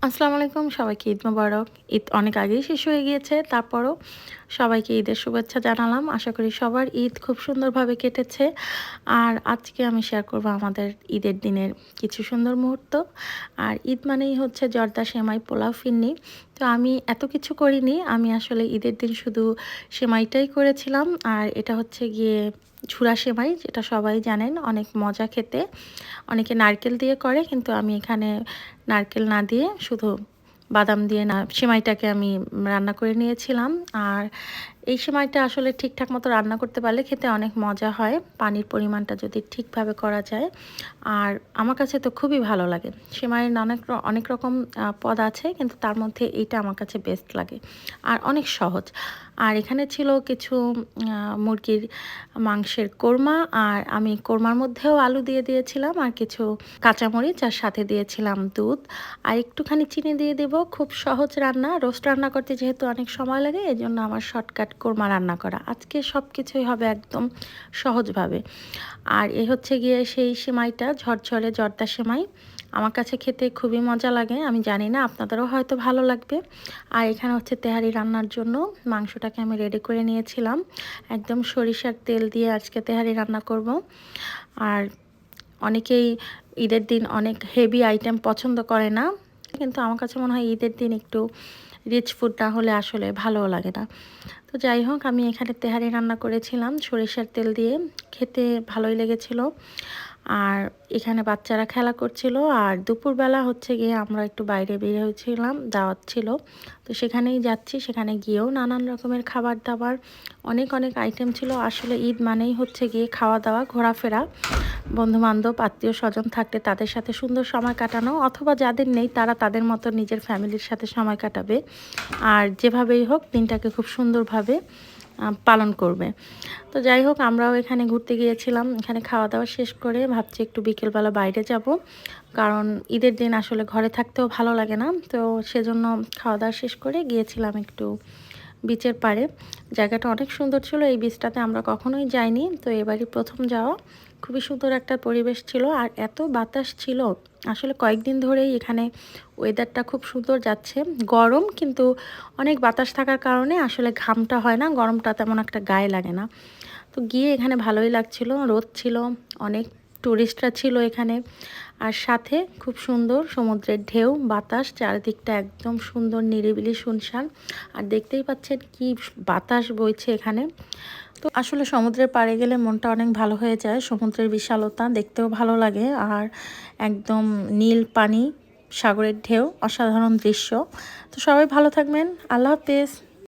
আসসালামু আলাইকুম, সবাইকে ঈদ মোবারক। ঈদ অনেক আগেই শেষ হয়ে গিয়েছে, তারপরও সবাইকে ঈদের শুভেচ্ছা জানালাম। আশা করি সবার ঈদ খুব সুন্দরভাবে কেটেছে। আর আজকে আমি শেয়ার করব আমাদের ঈদের দিনের কিছু সুন্দর মুহূর্ত। আর ঈদ মানেই হচ্ছে জর্দা, সেমাই, পোলাও, ফিরনি। তো আমি এত কিছু করিনি, আমি আসলে ঈদের দিন শুধু সেমাইটাই করেছিলাম। আর এটা হচ্ছে গিয়ে ঝুরা সেমাই, যেটা সবাই জানেন, অনেক মজা খেতে। অনেকে নারকেল দিয়ে করে, কিন্তু আমি এখানে নারকেল না দিয়ে শুধু বাদাম দিয়ে না সেমাইটাকে আমি রান্না করে নিয়েছিলাম। আর এই সেমাইটা আসলে ঠিকঠাক মতো রান্না করতে পারলে খেতে অনেক মজা হয়, পানির পরিমাণটা যদি ঠিকভাবে করা যায়। আর আমার কাছে তো খুবই ভালো লাগে। সেমাইয়ের অনেক রকম পদ আছে, কিন্তু তার মধ্যে এইটা আমার কাছে বেস্ট লাগে আর অনেক সহজ। আর এখানে ছিল কিছু মুরগির মাংসের কোরমা, আর আমি কোরমার মধ্যেও আলু দিয়ে দিয়েছিলাম আর কিছু কাঁচামরিচ, আর সাথে দিয়েছিলাম দুধ আর একটুখানি চিনি দিয়ে দেব। খুব সহজ রান্না। রোস্ট রান্না করতে যেহেতু অনেক সময় লাগে, এই জন্য আমার শর্টকাট কোরমা রান্না করা। আজকে সব কিছুই হবে একদম সহজভাবে। আর এ হচ্ছে গিয়ে সেই সেমাইটা, ঝরঝরে জর্দা সেমাই। আমার কাছে খেতে খুবই মজা লাগে, আমি জানি না আপনাদেরও হয়তো ভালো লাগবে। আর এখানে হচ্ছে তেহারি রান্নার জন্য মাংসটাকে আমি রেডি করে নিয়েছিলাম। একদম সরিষার তেল দিয়ে আজকে তেহারি রান্না করব। আর অনেকেই ঈদের দিন অনেক হেভি আইটেম পছন্দ করে না, কিন্তু আমার কাছে মনে হয় ঈদের দিন একটু রিচ ফুড না হলে আসলে ভালোও লাগে না। তো যাই হোক, আমি এখানে তেহারি রান্না করেছিলাম সরিষার তেল দিয়ে, খেতে ভালোই লেগেছিল। আর এখানে বাচ্চারা খেলা করছিল। আর দুপুরবেলা হচ্ছে গিয়ে আমরা একটু বাইরে বের হয়েছিলাম, দাওয়াত ছিল, তো সেখানেই যাচ্ছি। সেখানে গিয়েও নানান রকমের খাবার দাবার, অনেক অনেক আইটেম ছিল। আসলে ঈদ মানেই হচ্ছে গিয়ে খাওয়া দাওয়া, ঘোরাফেরা, বন্ধুবান্ধব, আত্মীয় স্বজন থাকলে তাদের সাথে সুন্দর সময় কাটানো, অথবা যাদের নেই তারা তাদের মতো নিজের ফ্যামিলির সাথে সময় কাটাবে। আর যেভাবেই হোক দিনটাকে খুব সুন্দরভাবে পালন করবে। তো যাই হোক, আমরাও এখানে ঘুরতে গিয়েছিলাম। এখানে খাওয়া দাওয়া শেষ করে ভাবছি একটু বিকেলবেলা বাইরে যাব, কারণ ঈদের দিন আসলে ঘরে থাকতেও ভালো লাগে না। তো সেজন্য খাওয়া দাওয়া শেষ করে গিয়েছিলাম একটু বিচের পাড়ে। জায়গাটা অনেক সুন্দর ছিল, এই বিচটাতে আমরা কখনোই যাইনি, তো এবারই প্রথম যাওয়া। খুবই সুন্দর একটা পরিবেশ ছিল আর এত বাতাস ছিল। আসলে কয়েকদিন ধরেই এখানে ওয়েদারটা খুব সুন্দর যাচ্ছে, গরম কিন্তু অনেক বাতাস থাকার কারণে আসলে ঘামটা হয় না, গরমটা তেমন একটা গায়ে লাগে না। তো গিয়ে এখানে ভালোই লাগছিল, রোদ ছিল, অনেক টুরিস্টরা ছিল এখানে। আর সাথে খুব সুন্দর সমুদ্রের ঢেউ, বাতাস, চারিদিকটা একদম সুন্দর নিরিবিলি শুনশান। আর দেখতেই পাচ্ছেন কি বাতাস বইছে এখানে। তো আসলে সমুদ্রের পাড়ে গেলে মনটা অনেক ভালো হয়ে যায়, সমুদ্রের বিশালতা দেখতেও ভালো লাগে। আর একদম নীল পানি, সাগরের ঢেউ, অসাধারণ দৃশ্য। তো সবাই ভালো থাকবেন, আল্লাহ হাফেজ।